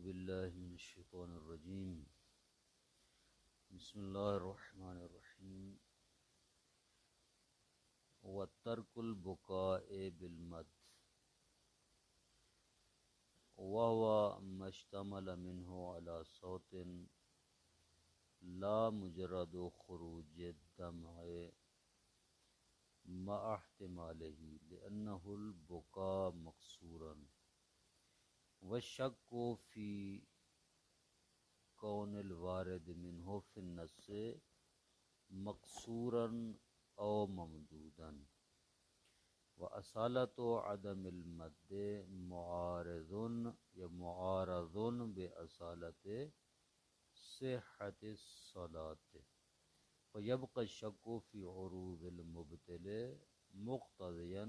باللہ من الشیطان الرجیم بسم اللہ الرحمن الرحیم وَتَرْكُ الْبُكَاءِ بِالْمَدِّ وَهُوَ مَا اشْتَمَلَ مِنْهُ عَلَى صَوْتٍ لَا مُجَرَّدُ خُرُوجِ الدَّمْعِ مَعَ احْتِمَالِهِ لِأَنَّهُ الْبُكَاء مَقْصُورًا وَالشَّكُّ فِي كَوْنِ الْوَارِدِ مِنْهُ فِي النَّصِّ مَقْصُورًا أَوْ مَمْدُودًا وَأَصَالَةُ عَدَمِ الْمَدِّ مُعَارَضٌ بِأَصَالَةِ صِحَّةِ الصَّلَاةِ فَيَبْقَى الشَّكُّ فِي عُرُوضِ الْمُبْطِلِ مُقْتَضِيًا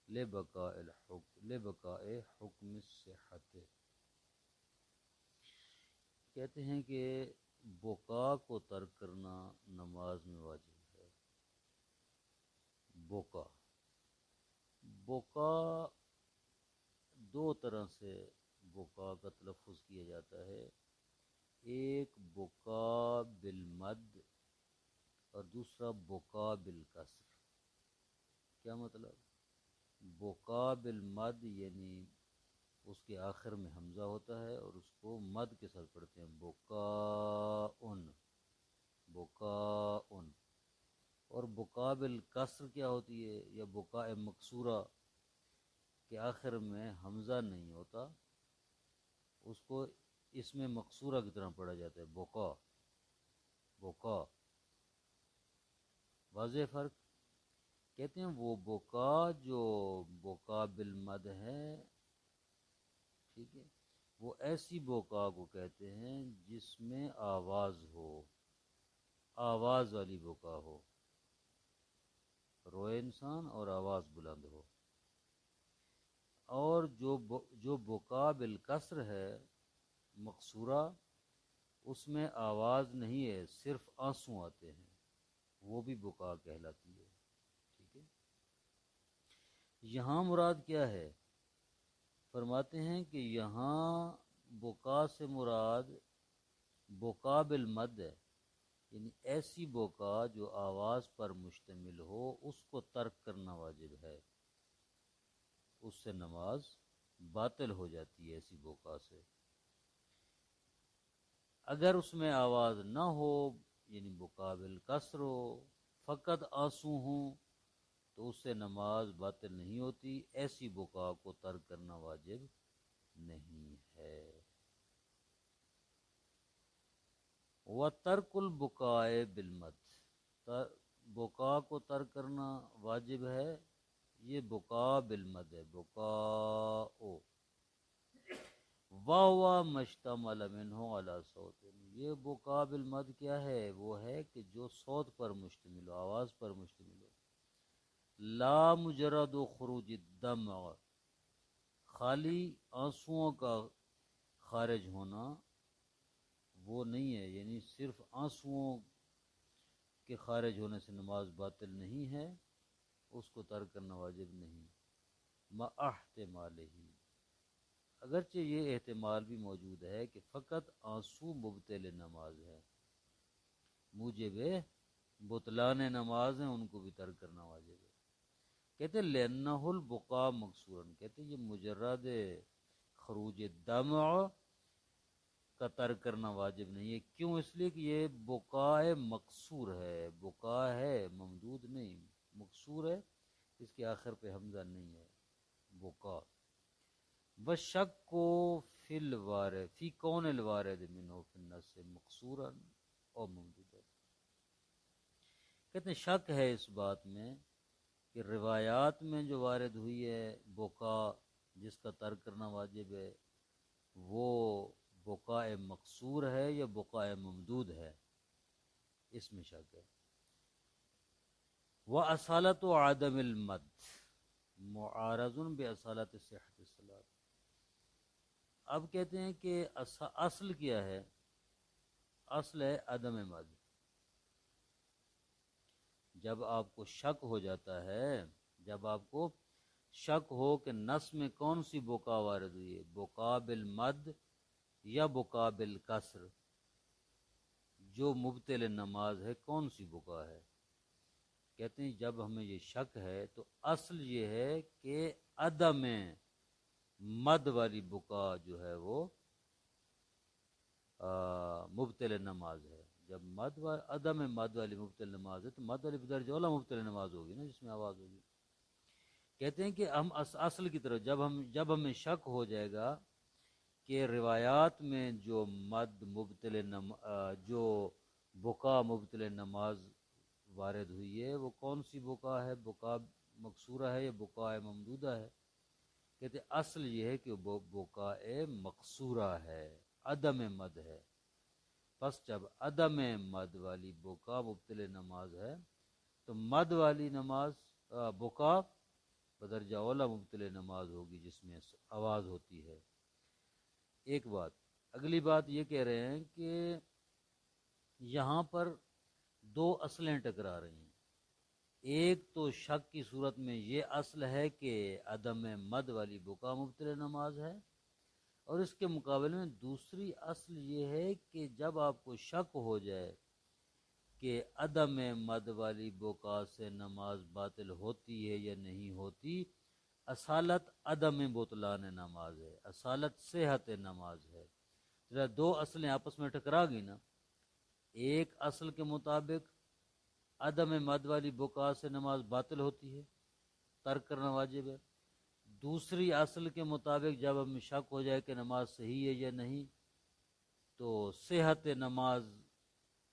لِبَقَاءِ حُکْمِ الصِّحَّةِ۔ کہتے ہیں کہ بکا کو ترک کرنا نماز میں واجب ہے۔ بکا دو طرح سے بکا کا تلفظ کیا جاتا ہے، ایک بکا بالمد اور دوسرا بکا بالکسر۔ کیا مطلب؟ بکا بالمد یعنی اس کے آخر میں حمزہ ہوتا ہے اور اس کو مد کے ساتھ پڑھتے ہیں، بکاء۔ اور بکا بالکسر کیا ہوتی ہے، یا بکا مکسورہ کے آخر میں حمزہ نہیں ہوتا، اس کو اس میں مکسورہ کی طرح پڑھا جاتا ہے، بکا۔ واضح فرق؟ کہتے ہیں وہ بکا جو بکا بالمد ہے، ٹھیک ہے، وہ ایسی بکا کو کہتے ہیں جس میں آواز ہو، آواز والی بکا ہو، روئے انسان اور آواز بلند ہو۔ اور جو بکا بالکسر ہے مقصورہ، اس میں آواز نہیں ہے، صرف آنسو آتے ہیں، وہ بھی بکا کہلاتی ہے، ٹھیک ہے۔ یہاں مراد کیا ہے؟ فرماتے ہیں کہ یہاں بکا سے مراد بکا بالمد ہے، یعنی ایسی بکا جو آواز پر مشتمل ہو، اس کو ترک کرنا واجب ہے، اس سے نماز باطل ہو جاتی ہے ایسی بکا سے۔ اگر اس میں آواز نہ ہو، یعنی بکا بالکسر ہو، فقط آنسو ہوں، تو اس سے نماز باطل نہیں ہوتی، ایسی بکا کو ترک کرنا واجب نہیں ہے۔ وَتَرْكُ الْبُكَاءِ بِالْمَدِّ، بکا کو ترک کرنا واجب ہے، یہ بکا بالمد ہے، بکاء۔ وَهُوَ مَا اشْتَمَلَ مِنْهُ عَلَى صَوْتٍ، یہ بکا بالمد کیا ہے؟ وہ ہے کہ جو صوت پر مشتمل ہو، آواز پر مشتمل ہو۔ لا مجرد خروج الدمع، خالی آنسوؤں کا خارج ہونا وہ نہیں ہے، یعنی صرف آنسوؤں کے خارج ہونے سے نماز باطل نہیں ہے، اس کو ترک کرنا واجب نہیں، مع احتمالہ، اگرچہ یہ احتمال بھی موجود ہے کہ فقط آنسو مبطل نماز ہے، موجب بطلان نماز ہیں، ان کو بھی ترک کرنا واجب ہے۔ کہتے ہیں لِأَنَّهُ الْبُكَاء مَقْصُورًا، کہتے ہیں یہ مجرد خروج دمع کا ترک کرنا واجب نہیں ہے، کیوں؟ اس لیے کہ یہ بکاء مقصور ہے، بکا ہے، ممدود نہیں، مقصور ہے، اس کے آخر پہ حمزہ نہیں ہے، بکا۔ وَالشَّكُّ فِي كَوْنِ الْوَارِدِ مِنْهُ فِي النَّصِّ مَقْصُورًا أَوْ مَمْدُودًا، کہتے ہیں شک ہے اس بات میں کہ روایات میں جو وارد ہوئی ہے بکا جس کا ترک کرنا واجب ہے، وہ بکا مقصور ہے یا بکا ممدود ہے، اس میں شک ہے۔ وَأَصَالَةُ عَدَمِ الْمَدِّ مُعَارَضٌ بِأَصَالَةِ صِحَّةِ الصَّلَاةِ، اب کہتے ہیں کہ اصل کیا ہے؟ اصل ہے عدم مد۔ جب آپ کو شک ہو جاتا ہے، جب آپ کو شک ہو کہ نص میں کون سی بکا وارد ہوئی ہے، بکا بالمد یا بکا بالکسر، جو مبطل نماز ہے کون سی بکا ہے؟ کہتے ہیں جب ہمیں یہ شک ہے تو اصل یہ ہے کہ عدم مد والی بکا جو ہے وہ مبطل نماز ہے۔ جب عدم مد والی مبطل نماز ہے تو مد والی بدرجہ اولا مبطل نماز ہوگی نا، جس میں آواز ہوگی۔ کہتے ہیں کہ ہم اصل کی طرف جب ہمیں شک ہو جائے گا کہ روایات میں جو مد مبطل جو بکا مبطل نماز وارد ہوئی ہے وہ کون سی بکا ہے، بکا مقصورہ ہے یا بکا ممدودہ ہے؟ کہتے اصل یہ ہے کہ وہ بکا مقصورہ ہے، عدم مد ہے۔ پس جب عدم مد والی بکا مبطل نماز ہے تو مد والی نماز بکا بدرجہ اولا مبطل نماز ہوگی جس میں آواز ہوتی ہے۔ ایک بات، اگلی بات یہ کہہ رہے ہیں کہ یہاں پر دو اصلیں ٹکرا رہی ہیں۔ ایک تو شک کی صورت میں یہ اصل ہے کہ عدم مد والی بکا مبطل نماز ہے، اور اس کے مقابلے میں دوسری اصل یہ ہے کہ جب آپ کو شک ہو جائے کہ عدم مد والی بکا سے نماز باطل ہوتی ہے یا نہیں ہوتی، اصالت عدم بطلان نماز ہے، اصالت صحت نماز ہے۔ دو اصلیں آپس میں ٹکرا گئی نا، ایک اصل کے مطابق عدم مد والی بکا سے نماز باطل ہوتی ہے، ترک کرنا واجب ہے۔ دوسری اصل کے مطابق جب ہمیں شک ہو جائے کہ نماز صحیح ہے یا نہیں تو صحت نماز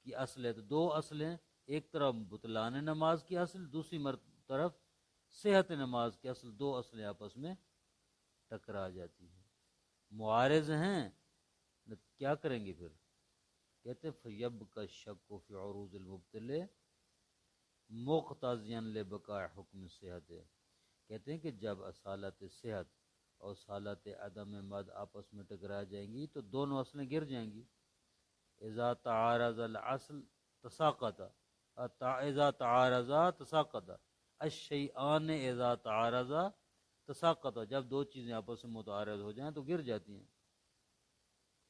کی اصل ہے۔ تو دو اصلیں، ایک طرف بطلان نماز کی اصل، دوسری طرف صحت نماز کی اصل، دو اصلیں آپس میں ٹکرا جاتی ہیں، معارض ہیں، کیا کریں گے پھر؟ کہتے ہیں فَيَبْقَى الشَّكُّ فِي عُرُوضِ الْمُبْطِلِ مُقْتَضِيًا لِبَقَاءِ حُکْمِ الصِّحَةِ۔ کہتے ہیں کہ جب اصالت صحت اور اصالت عدم مد آپس میں ٹکرا جائیں گی تو دونوں اصلیں گر جائیں گی۔ اذا تعارض الاصل تساقط، اذا تعارضا تساقط الشیئان، اذا تعارضا تساقط، جب دو چیزیں آپس میں متعارض ہو جائیں تو گر جاتی ہیں۔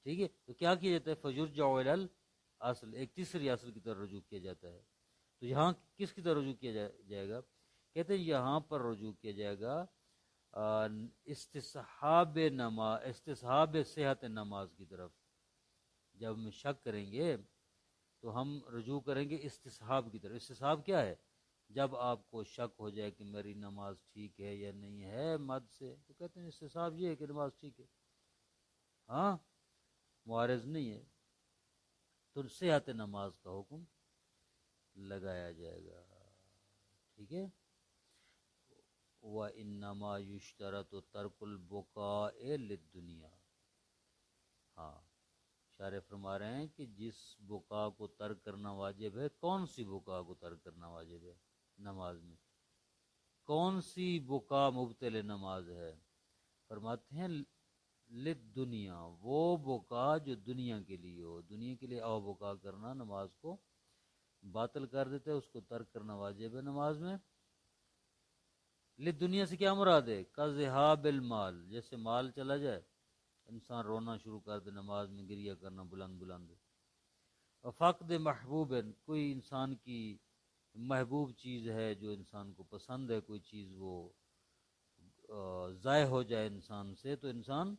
ٹھیک ہے، تو کیا کیا جاتا ہے؟ فَيُرْجَعُ إِلَى الْأَصْلِ، ایک تیسری اصل کی طرف رجوع کیا جاتا ہے۔ تو یہاں کس کی طرف رجوع کیا جائے گا؟ کہتے ہیں یہاں پر رجوع کیا جائے گا استصحاب صحت نماز کی طرف۔ جب ہم شک کریں گے تو ہم رجوع کریں گے استصحاب کی طرف۔ استصحاب کیا ہے؟ جب آپ کو شک ہو جائے کہ میری نماز ٹھیک ہے یا نہیں ہے مد سے، تو کہتے ہیں استصحاب یہ ہے کہ نماز ٹھیک ہے، ہاں معارض نہیں ہے، تو صحت نماز کا حکم لگایا جائے گا۔ ٹھیک ہے، وَإِنَّمَا يُشْتَرَطُ تَرْكُ الْبُكَاءِ لِلدُّنْيَا۔ ہاں، شارح فرما رہے ہیں کہ جس بکا کو ترک کرنا واجب ہے، کون سی بکا کو ترک کرنا واجب ہے نماز میں؟ کون سی بکا مبطل نماز ہے؟ فرماتے ہیں للدنیا، وہ بکا جو دنیا کے لیے ہو، دنیا کے لیے او بکا کرنا نماز کو باطل کر دیتے، اس کو ترک کرنا واجب ہے نماز میں۔ لدنیا سے کیا مراد ہے؟ کذہاب المال، جیسے مال چلا جائے انسان رونا شروع کر دے، نماز میں گریہ کرنا بلند بلند۔ فقد محبوب، کوئی انسان کی محبوب چیز ہے جو انسان کو پسند ہے، کوئی چیز وہ ضائع ہو جائے انسان سے تو انسان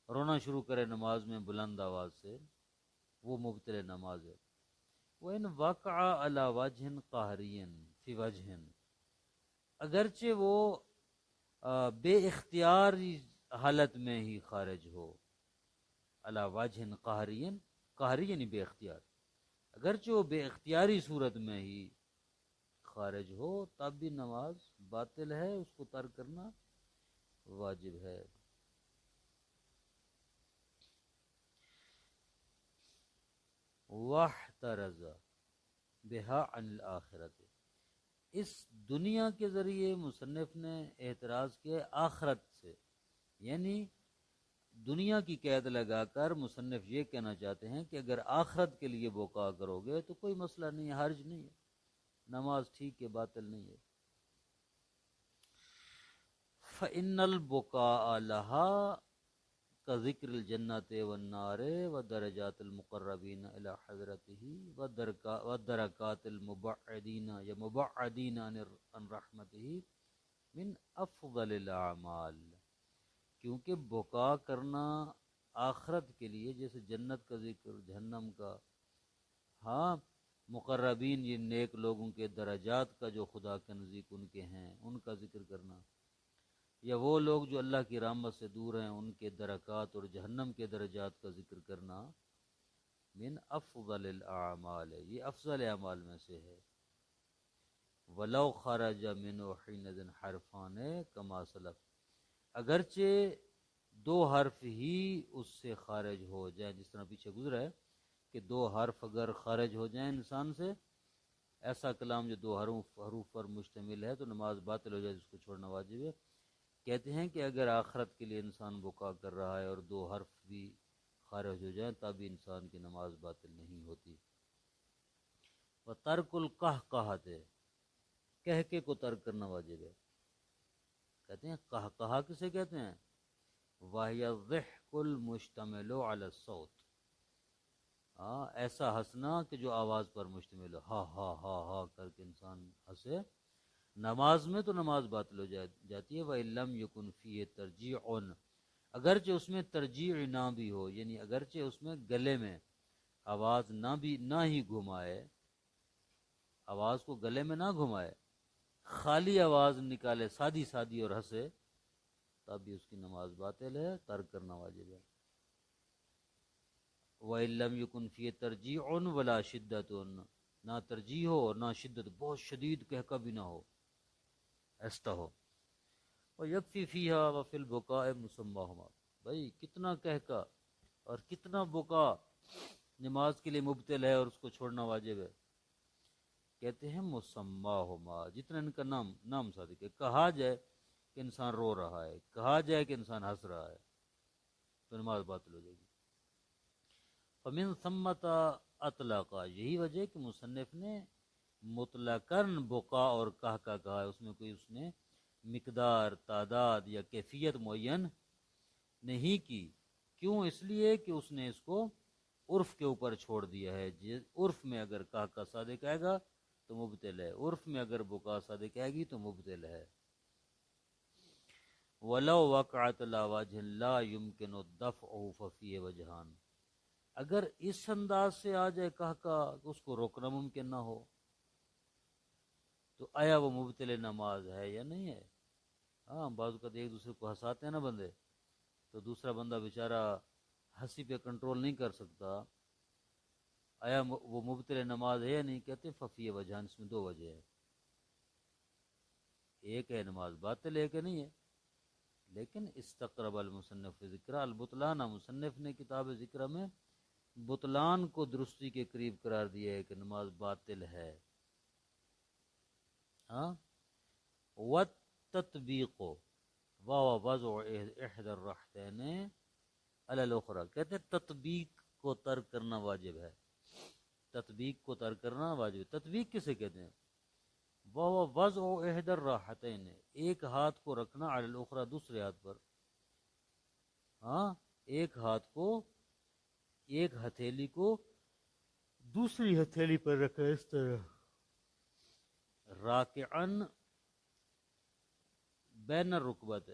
رونا شروع کرے نماز میں بلند آواز سے، وہ مبطل نماز ہے۔ وَإِنْ وَقَعَ عَلَى وَجْهٍ قَهْرِيٍّ فِي وَجْهٍ، اگرچہ وہ بے اختیار حالت میں ہی خارج ہو، علی وجہ قہری، قہری یعنی بے اختیار، اگرچہ وہ بے اختیاری صورت میں ہی خارج ہو تب بھی نماز باطل ہے، اس کو ترک کرنا واجب ہے۔ وَاحْتَرَزَ بِهَا عَنِ الْآخِرَةِ، اس دنیا کے ذریعے مصنف نے اعتراض کیا آخرت سے، یعنی دنیا کی قید لگا کر مصنف یہ کہنا چاہتے ہیں کہ اگر آخرت کے لیے بکا کرو گے تو کوئی مسئلہ نہیں ہے، حرج نہیں ہے، نماز ٹھیک ہے، باطل نہیں ہے۔ فَإِنَّ الْبُكَاءَ لَهَا، کا ذکر الجنت والنار ودرجات المقربین الی حضرتہ ودرکات المبعدین یا مبعدین عن رحمتہ من افضل الاعمال، کیونکہ بکا کرنا آخرت کے لیے، جیسے جنت کا ذکر، جہنم کا، ہاں مقربین یہ نیک لوگوں کے درجات کا جو خدا کے نزدیک ان کے ہیں ان کا ذکر کرنا، یا وہ لوگ جو اللہ کی رحمت سے دور ہیں ان کے درکات اور جہنم کے درجات کا ذکر کرنا، من افضل الاعمال ہے، یہ افضل اعمال میں سے ہے۔ ولو خرج منہ حینئذ حرفان کما سلف، اگرچہ دو حرف ہی اس سے خارج ہو جائیں، جس طرح پیچھے گزرا ہے کہ دو حرف اگر خارج ہو جائیں انسان سے، ایسا کلام جو دو حروف پر مشتمل ہے تو نماز باطل ہو جائے، جس کو چھوڑنا واجب ہے۔ کہتے ہیں کہ اگر آخرت کے لیے انسان بکا کر رہا ہے اور دو حرف بھی خارج ہو جائیں تب بھی انسان کی نماز باطل نہیں ہوتی۔ وَتَرْكُ الْقَحْقَحَةِ، کہکے کو ترک کرنا واجب ہے۔ کہتے ہیں قہقہا کسے کہتے ہیں؟ وَهِيَ الضِّحْكُ الْمُشْتَمِلُ عَلَى الصَّوْتِ، ایسا ہنسنا کہ جو آواز پر مشتمل ہو، ہا ہا ہا ہا کر کے انسان ہنسے، نماز میں تو نماز باطل ہو جاتی ہے۔ وَإِن لَمْ يَكُنْ فِيهِ تَرْجِيعٌ، اگرچہ اس میں ترجیع نہ بھی ہو، یعنی اگرچہ اس میں گلے میں آواز نہ ہی گھمائے، آواز کو گلے میں نہ گھمائے، خالی آواز نکالے سادی سادی اور ہنسے، تب بھی اس کی نماز باطل ہے، ترک کرنا واجب ہے۔ وَإِن لَمْ يَكُنْ فِيهِ تَرْجِيعٌ وَلَا شِدَّةٌ، نہ ترجیح ہو اور نہ شدت، بہت شدید کہکا بھی نہ ہو، ایسا ہو۔ وَيَكْفِي فِيهَا وَفِي الْبُكَاءِ مُسَمَّاهُمَا، بھائی کتنا کہکا اور کتنا بکا نماز کے لیے مبطل ہے اور اس کو چھوڑنا واجب ہے۔ کہتے ہیں مسماہما، جتنا ان کا نام صادق ہے، کہا جائے کہ انسان رو رہا ہے، کہا جائے کہ انسان ہنس رہا ہے، تو نماز باطل ہو جائے گی۔ فمن ثمت اطلقا، یہی وجہ ہے کہ مصنف نے مطلقاً بقا اور کہا ہے، اس میں کوئی اس نے مقدار، تعداد یا کیفیت معین نہیں کی۔ کیوں؟ اس لیے کہ اس نے اس کو عرف کے اوپر چھوڑ دیا ہے۔ عرف میں اگر کہا صادق آئے گا تو مبطل ہے، عرف میں اگر بقا صادق آئے گی تو مبطل ہے۔ وَلَوْ وَقَعَتْ عَلَى وَجْهٍ لَا يُمْكِنُ الدَّفْعُ فَفِيهِ وَجْهَانِ، اگر اس انداز سے آ جائے کہ اس کو روکنا ممکن نہ ہو تو آیا وہ مبطل نماز ہے یا نہیں ہے؟ ہاں بعض اوقات ایک دوسرے کو ہنساتے ہیں نا بندے، تو دوسرا بندہ بیچارہ ہنسی پہ کنٹرول نہیں کر سکتا، آیا وہ مبطل نماز ہے یا نہیں؟ کہتے ففی وجہان، اس میں دو وجہ ہے، ایک ہے نماز باطل، ایک ہے نہیں ہے۔ لیکن استقرب المصنف ذکر البطلان، مصنف نے کتاب ذکر میں بطلان کو درستی کے قریب قرار دیا ہے کہ نماز باطل ہے۔ ہاں والتطبیق ووضع احد الرحتین علی الاخری، کہتے ہیں تطبیق کو ترک کرنا واجب ہے، تطبیق کو ترک کرنا واجب ہے۔ تطبیق کسے کہتے ہیں؟ وہ وضع احد الراحتین، ایک ہاتھ کو رکھنا، علی الاخری دوسرے ہاتھ پر، ہاں ایک ہاتھ کو، ایک ہتھیلی کو دوسری ہتھیلی پر رکھا، اس طرح راکعن بین الرکبت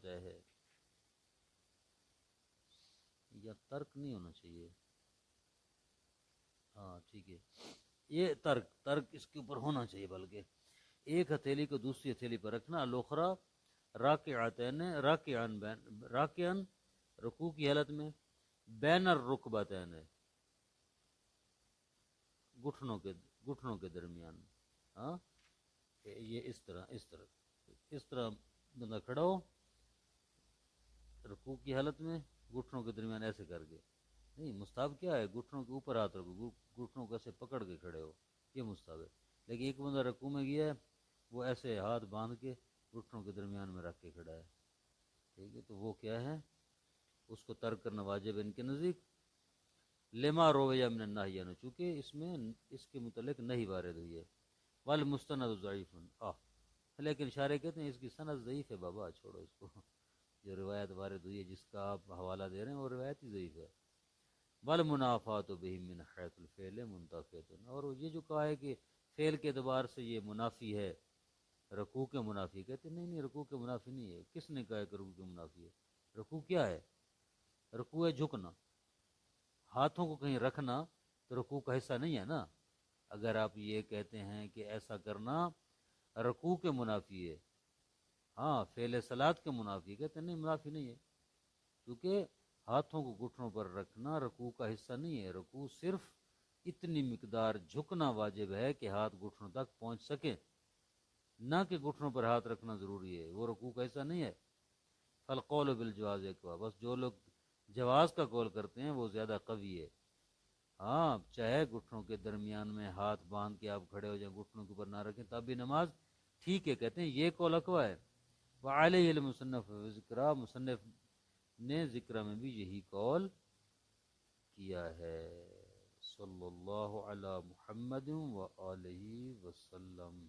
ہے، یا ترک نہیں ہونا چاہیے، ہاں ٹھیک ہے، یہ ترک اس کے اوپر ہونا چاہیے، بلکہ ایک ہتھیلی کو دوسری ہتھیلی پر رکھنا، الاخری راکعن رکوع کی حالت میں، بین الرکبتین گھٹنوں کے درمیان، ہاں یہ اس طرح بندہ کھڑا ہو رکوع کی حالت میں، گھٹنوں کے درمیان ایسے کر کے نہیں، مستحب کیا ہے؟ گھٹنوں کے اوپر ہاتھ رکھو، گھٹنوں کو ایسے پکڑ کے کھڑے ہو، یہ مستحب ہے۔ لیکن ایک بندہ رکوع میں گیا ہے، وہ ایسے ہاتھ باندھ کے گھٹنوں کے درمیان میں رکھ کے کھڑا ہے، ٹھیک ہے، تو وہ کیا ہے؟ اس کو ترک کرنا واجب ہے ان کے نزدیک، لما رویا من النہی عنہ، چونکہ اس میں اس کے متعلق نہیں وارد ہوئی ہے، والمستند ضعیف، لیکن شارح کہتے ہیں اس کی سند ضعیف ہے، بابا چھوڑو اس کو، جو روایت وارد ہوئی ہے جس کا آپ حوالہ دے رہے ہیں وہ روایت ہی ضعیف ہے. والمنافات بہ من حیث الفعل منتفیۃ، اور یہ جو کہا ہے کہ فعل کے اعتبار سے یہ منافی ہے، رکوع کے منافی، کہتے نہیں نہیں رکوع کے منافی نہیں ہے. کس نے کہا ہے کہ رکوع کے منافی ہے؟ رکوع کیا ہے؟ رکوع ہے جھکنا، ہاتھوں کو کہیں رکھنا تو رکوع کا حصہ نہیں ہے نا. اگر آپ یہ کہتے ہیں کہ ایسا کرنا رکوع کے منافی ہے، ہاں فعل صلاۃ کے منافی، کہتے ہیں نہیں منافی نہیں ہے، کیونکہ ہاتھوں کو گھٹنوں پر رکھنا رکوع کا حصہ نہیں ہے. رکوع صرف اتنی مقدار جھکنا واجب ہے کہ ہاتھ گھٹنوں تک پہنچ سکے، نہ کہ گھٹنوں پر ہاتھ رکھنا ضروری ہے، وہ رکوع کا حصہ نہیں ہے. فالقول بالجواز ایک بار، بس جو لوگ جواز کا قول کرتے ہیں وہ زیادہ قوی ہے. ہاں چاہے گھٹنوں کے درمیان میں ہاتھ باندھ کے آپ کھڑے ہو جائیں، گھٹنوں کے اوپر نہ رکھیں تب بھی نماز ٹھیک ہے، کہتے ہیں یہ قول اقوی ہے. وعلیہ المصنف ذکرہ، مصنف نے ذکر میں بھی یہی قول کیا ہے. صلی اللہ علی محمد و آلہ وسلم.